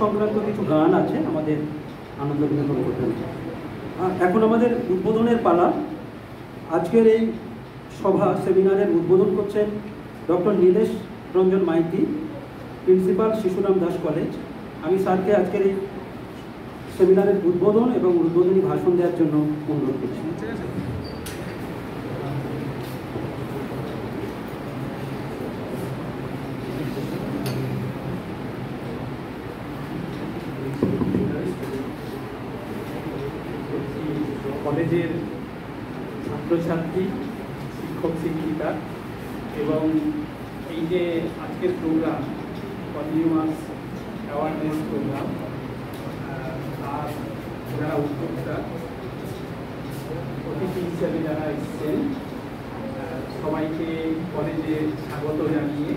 সংক্রান্ত কিছু গান আছে আমাদের আনন্দ বিনোদন করতে। এখন আমাদের উদ্বোধনের পালা। আজকের এই সভা সেমিনারের উদ্বোধন করছেন doctor Nilesh Ranjan Maity, principal Shishuram Das college. আমি স্যারকে আজকের এই সেমিনারের উদ্বোধন এবং উদ্বোধনী ভাষণ দেওয়ার জন্য অনুরোধ করছি। কলেজের ছাত্রছাত্রী, শিক্ষক শিক্ষিকা এবং এই যে আজকের প্রোগ্রাম কনজিউমার্স অ্যাওয়ারনেস প্রোগ্রাম, আর যারা উদ্যোক্তা, অতিথি হিসাবে যারা এসছেন, সবাইকে কলেজে স্বাগত জানিয়ে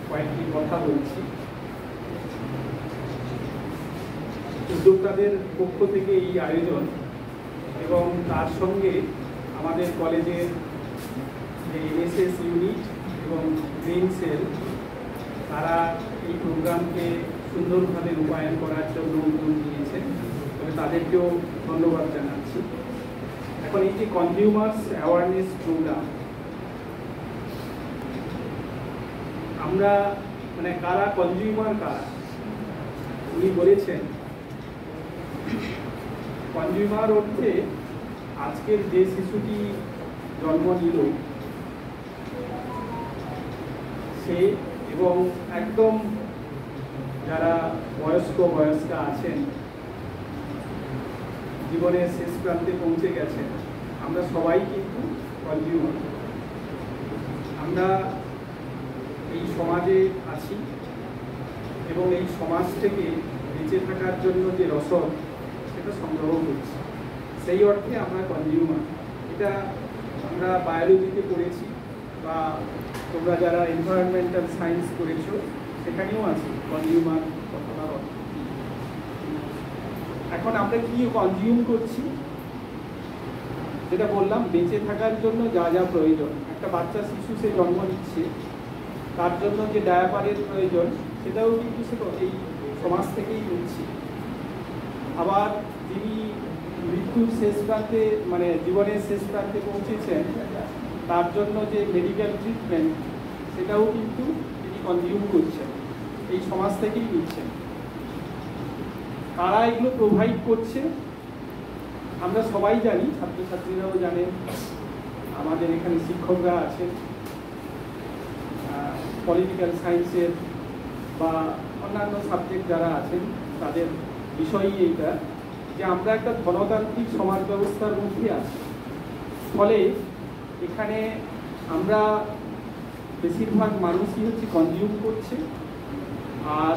কয়েকটি কথা বলছি। উদ্যোক্তাদের পক্ষ থেকে এই আয়োজন এবং তার সঙ্গে আমাদের কলেজের যে এনএসএস ইউনিট এবং গ্রিন সেল, তারা এই প্রোগ্রামকে সুন্দরভাবে রূপায়ণ করার জন্য উদ্যোগ নিয়েছেন, তবে তাদেরকেও ধন্যবাদ জানাচ্ছি। এখন এই যে কনজিউমার্স অ্যাওয়ারনেস প্রোগ্রাম, আমরা মানে কারা কনজিউমার, কারা উনি বলেছেন কনজিউমার অর্থে আজকের যে শিশুটি জন্ম নিল সে এবং একদম যারা বয়স্কা আছেন, জীবনের শেষ প্রান্তে পৌঁছে গেছেন, আমরা সবাই কিন্তু কনজিউমার। আমরা এই সমাজে আছি এবং এই সমাজ থেকে বেঁচে থাকার জন্য যে রসদ সেটা সংগ্রহ করছি, সেই অর্থে আমরা কনজিউমার। এটা আমরা বায়োলজিতে পড়েছি বা তোমরা যারা এনভায়রনমেন্টাল সায়েন্স করেছো সেখানেও আছে কনজিউমার কথাটার অর্থ। এখন আমরা কি কনজিউম করছি, যেটা বললাম বেঁচে থাকার জন্য যা যা প্রয়োজন, একটা বাচ্চা শিশু সে জন্ম নিচ্ছে, তার জন্য যে ডায়াপারের প্রয়োজন সেটাও কিন্তু সে এই সমাজ থেকেই নিচ্ছি। আবার যিনি মৃত্যুর শেষ প্রান্তে মানে জীবনের শেষ প্রান্তে পৌঁছেছেন, তার জন্য যে মেডিকেল ট্রিটমেন্ট সেটাও কিন্তু তিনি কনজিউম করছেন, এই সমাজ থেকেই নিচ্ছেন। কারা এগুলো প্রোভাইড করছে আমরা সবাই জানি, ছাত্রছাত্রীরাও জানেন, আমাদের এখানে শিক্ষকরা আছেন, পলিটিক্যাল সায়েন্সের বা অন্যান্য সাবজেক্ট যারা আছেন তাদের বিষয়ই এইটা যে আমরা একটা ধনতান্ত্রিক সমাজ ব্যবস্থার মধ্যে আছি। ফলে এখানে আমরা বেশিরভাগ মানুষই হচ্ছে কনজিউম করছে, আর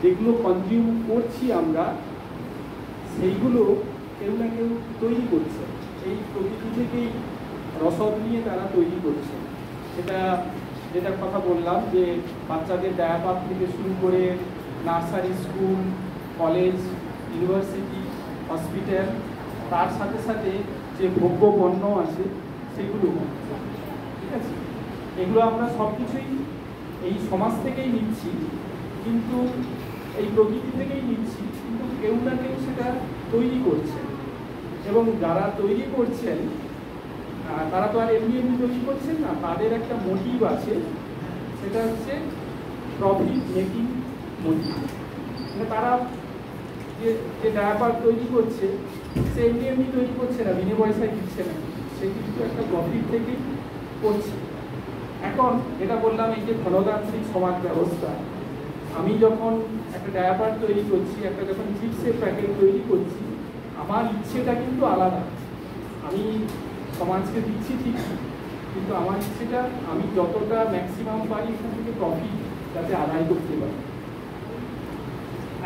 যেগুলো কনজিউম করছি আমরা সেইগুলো কেউ না কেউ তৈরি করছে, এই প্রকৃতি থেকেই রসদ নিয়ে তারা তৈরি করছে। সেটা যেটার কথা বললাম যে বাচ্চাদের ডায়াপার থেকে শুরু করে nursery, school, college, university, hospital, তার সাথে সাথে যে ভোগ্য পণ্য আছে সেগুলো, ঠিক আছে, এগুলো আমরা সব কিছুই এই সমাজ থেকেই নিচ্ছি, কিন্তু এই প্রকৃতি থেকেই নিচ্ছি, কিন্তু কেউ না কেউ সেটা তৈরি করছে। এবং যারা তৈরি করছেন তারা তো আর এমনি এমনি তৈরি করছেন না, তাদের একটা মোটিভ আছে, সেটা হচ্ছে প্রফিট মেকিং মোটিভ। মানে তারা যে ডায়াপার তৈরি করছে সে এমনি এমনি তৈরি করছে না, বিনা পয়সায় দিচ্ছে না, সে কিন্তু একটা প্রফিট থেকেই করছে। এখন এটা বললাম এই যে ধনতান্ত্রিক সমাজ ব্যবস্থা, আমি যখন একটা ডায়াপার তৈরি করছি, একটা যখন চিপসের প্যাকেট তৈরি করছি, আমার ইচ্ছেটা কিন্তু আলাদা। আমি সমাজকে দিচ্ছি ঠিক, কিন্তু আমার ইচ্ছেটা আমি যতটা ম্যাক্সিমাম পারি এখান থেকে প্রফিট যাতে আদায় করতে পারি।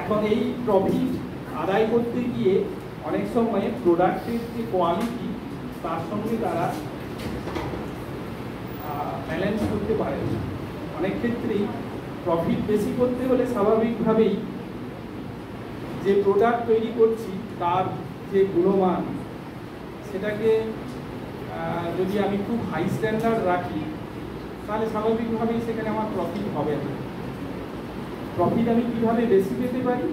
এখন এই প্রফিট আদায় করতে গিয়ে অনেক সময় প্রোডাক্টের যে কোয়ালিটি তার সঙ্গে তারা ব্যালেন্স করতে পারে। অনেক ক্ষেত্রেই প্রফিট বেশি করতে হলে স্বাভাবিকভাবেই যে প্রোডাক্ট তৈরি করছি তার যে গুণমান সেটাকে যদি আমি খুব হাই স্ট্যান্ডার্ড রাখি তাহলে স্বাভাবিকভাবেই সেখানে আমার প্রফিট হবে না। প্রফিট আমি কীভাবে বেশি পেতে পারি?